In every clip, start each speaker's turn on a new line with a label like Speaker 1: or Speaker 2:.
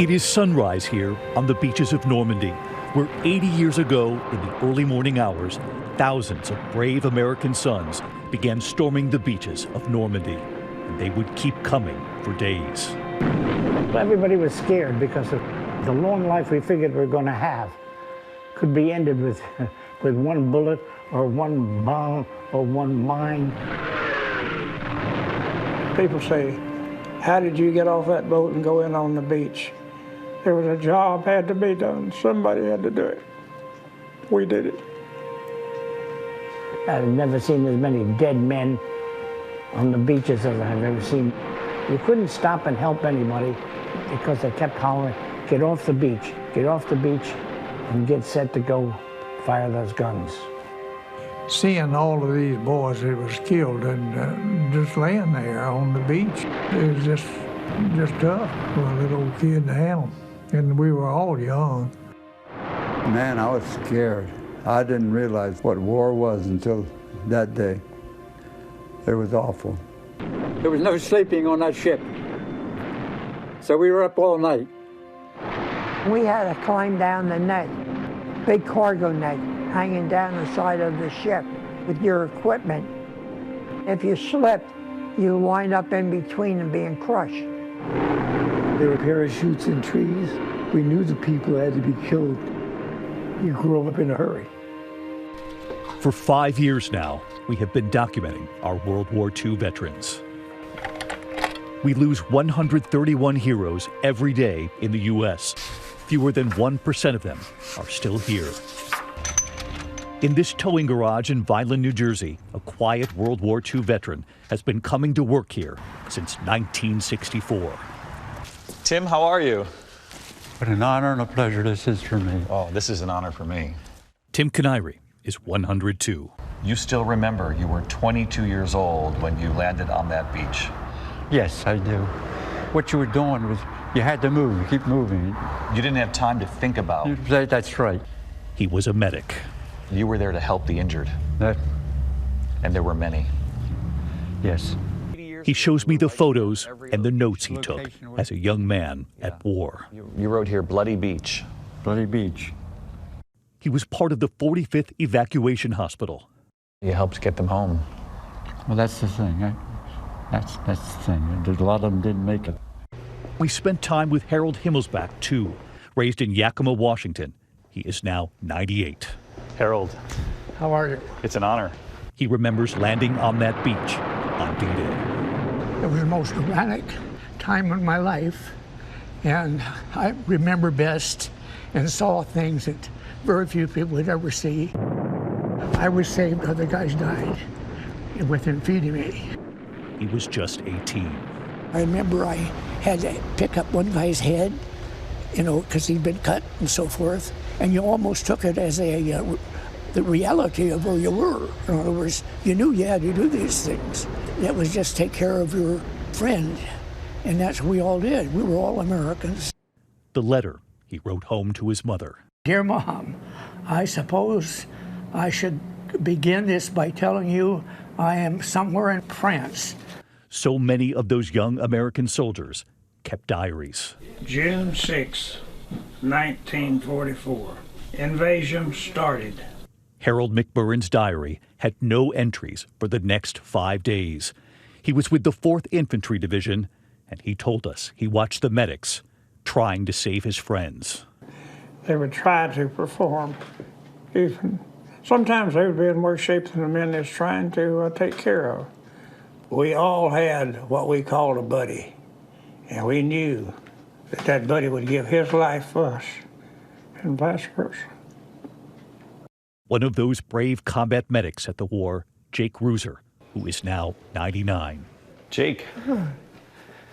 Speaker 1: It is sunrise here on the beaches of Normandy, where 80 years ago, in the early morning hours, thousands of brave American sons began storming the beaches of Normandy. And they would keep coming for days.
Speaker 2: Everybody was scared because of the long life we figured we were going to have could be ended with one bullet or one bomb or one mine.
Speaker 3: People say, how did you get off that boat and go in on the beach? There was a job had to be done. Somebody had to do it. We did it.
Speaker 2: I've never seen as many dead men on the beaches as I've ever seen. You couldn't stop and help anybody because they kept hollering, get off the beach, and get set to go fire those guns.
Speaker 3: Seeing all of these boys that was killed and just laying there on the beach, it was just tough for a little kid to handle. And we were all young.
Speaker 4: Man, I was scared. I didn't realize what war was until that day. It was awful.
Speaker 5: There was no sleeping on that ship. So we were up all night.
Speaker 6: We had to climb down the net, big cargo net, hanging down the side of the ship with your equipment. If you slipped, you wind up in between and being crushed.
Speaker 7: There were parachutes in trees. We knew the people had to be killed. You grew up in a hurry.
Speaker 1: For 5 years now, we have been documenting our World War II veterans. We lose 131 heroes every day in the U.S. Fewer than 1% of them are still here. In this towing garage in Vineland, New Jersey, a quiet World War II veteran has been coming to work here since 1964.
Speaker 8: Tim, how are you?
Speaker 5: What an honor and a pleasure this is for me.
Speaker 8: Oh, this is an honor for me.
Speaker 1: Tim Canary is 102.
Speaker 8: You still remember you were 22 years old when you landed on that beach.
Speaker 5: Yes, I do. What you were doing was you had to move, keep moving.
Speaker 8: You didn't have time to think about.
Speaker 5: That's right.
Speaker 1: He was a medic.
Speaker 8: You were there to help the injured. And there were many.
Speaker 5: Yes.
Speaker 1: He shows me the photos and the notes he took as a young man at war.
Speaker 8: You wrote here, Bloody Beach.
Speaker 5: Bloody Beach.
Speaker 1: He was part of the 45th Evacuation Hospital.
Speaker 8: You helped get them home.
Speaker 5: Well, that's the thing. That's the thing. There's a lot of them didn't make it.
Speaker 1: We spent time with Harold Himmelsbach, too. Raised in Yakima, Washington. He is now 98.
Speaker 8: Harold.
Speaker 3: How are you?
Speaker 8: It's an honor.
Speaker 1: He remembers landing on that beach on D-Day.
Speaker 3: It was the most dramatic time in my life, and I remember best and saw things that very few people would ever see. I was saved, other guys died within feeding me.
Speaker 1: He was just 18.
Speaker 9: I remember I had to pick up one guy's head, because he'd been cut and so forth, and you almost took it as the reality of where you were. In other words, you knew you had to do these things. That was just take care of your friend, and that's what we all did. We were all Americans.
Speaker 1: The letter he wrote home to his mother.
Speaker 9: Dear Mom, I suppose I should begin this by telling you I am somewhere in France.
Speaker 1: So many of those young American soldiers kept diaries.
Speaker 3: June 6, 1944. Invasion started.
Speaker 1: Harold McMurrin's diary had no entries for the next 5 days. He was with the 4th Infantry Division, and he told us he watched the medics trying to save his friends.
Speaker 3: They would try to perform. Even sometimes they would be in worse shape than the men that's trying to take care of. We all had what we called a buddy, and we knew that buddy would give his life for us, and vice versa.
Speaker 1: One of those brave combat medics at the war, Jake Ruser, who is now 99.
Speaker 8: Jake.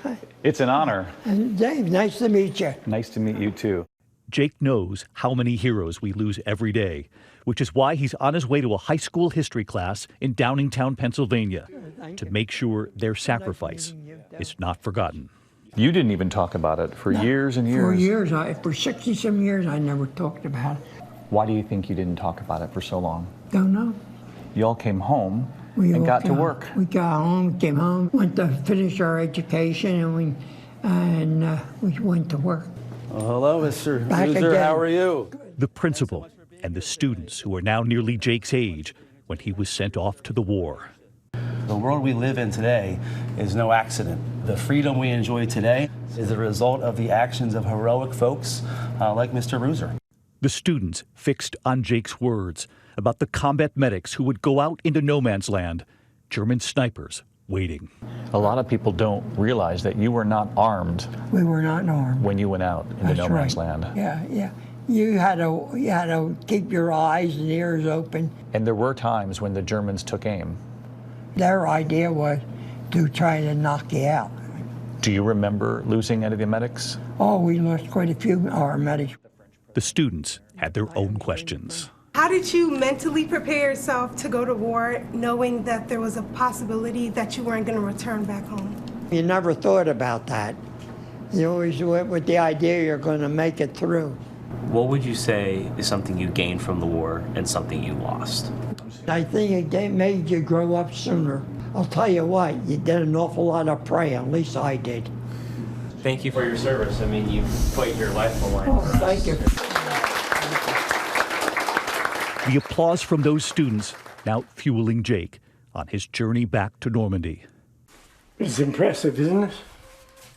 Speaker 8: Hi. It's an honor.
Speaker 6: Dave, nice to meet you.
Speaker 8: Nice to meet you, too.
Speaker 1: Jake knows how many heroes we lose every day, which is why he's on his way to a high school history class in Downingtown, Pennsylvania, to make sure their sacrifice is not forgotten.
Speaker 8: You didn't even talk about it for years and years.
Speaker 6: For years, for 60-some years, I never talked about it.
Speaker 8: Why do you think you didn't talk about it for so long?
Speaker 6: Don't know.
Speaker 8: You all came home and got to work.
Speaker 6: We got home, came home, went to finish our education, and we went to work.
Speaker 10: Hello, Mr.
Speaker 6: Back
Speaker 10: Loser.
Speaker 6: again.
Speaker 10: How are you?
Speaker 1: The principal and the students who are now nearly Jake's age when he was sent off to the war.
Speaker 10: The world we live in today is no accident. The freedom we enjoy today is the result of the actions of heroic folks like Mr. Rooser.
Speaker 1: The students fixed on Jake's words about the combat medics who would go out into no man's land, German snipers waiting.
Speaker 11: A lot of people don't realize that you were not armed.
Speaker 6: We were not armed.
Speaker 11: When you went out into no man's land.
Speaker 6: Yeah. You had to keep your eyes and ears open.
Speaker 11: And there were times when the Germans took aim.
Speaker 6: Their idea was to try to knock you out.
Speaker 11: Do you remember losing any of the medics?
Speaker 6: Oh, we lost quite a few of our medics.
Speaker 1: The students had their own questions.
Speaker 12: How did you mentally prepare yourself to go to war knowing that there was a possibility that you weren't going to return back home?
Speaker 6: You never thought about that. You always went with the idea you're going to make it through.
Speaker 13: What would you say is something you gained from the war and something you lost?
Speaker 6: I think it made you grow up sooner. I'll tell you what, you did an awful lot of praying, at least I did.
Speaker 13: Thank you for your service. I mean, you put your life on the line.
Speaker 6: Oh, thank you.
Speaker 1: The applause from those students now fueling Jake on his journey back to Normandy.
Speaker 7: It's impressive, isn't it?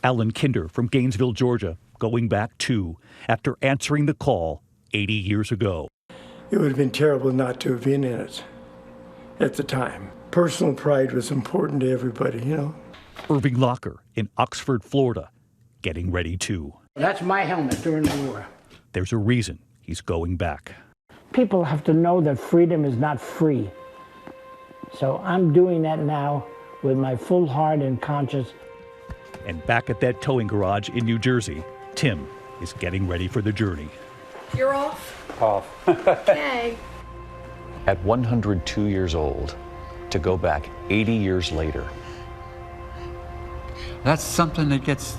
Speaker 1: Alan Kinder from Gainesville, Georgia, going back too after answering the call 80 years ago.
Speaker 7: It would have been terrible not to have been in it at the time. Personal pride was important to everybody, you know.
Speaker 1: Irving Locker in Oxford, Florida, getting ready too.
Speaker 2: That's my helmet during the war.
Speaker 1: There's a reason he's going back.
Speaker 2: People have to know that freedom is not free. So I'm doing that now with my full heart and conscience.
Speaker 1: And back at that towing garage in New Jersey, Tim is getting ready for the journey.
Speaker 12: You're off?
Speaker 11: Off.
Speaker 12: Okay.
Speaker 11: At 102 years old, to go back 80 years later.
Speaker 14: That's something that gets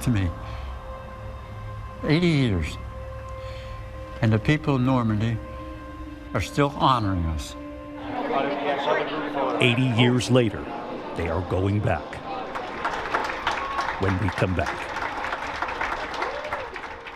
Speaker 14: to me. 80 years. And the people of Normandy are still honoring us.
Speaker 1: 80 years later, they are going back. When we come back.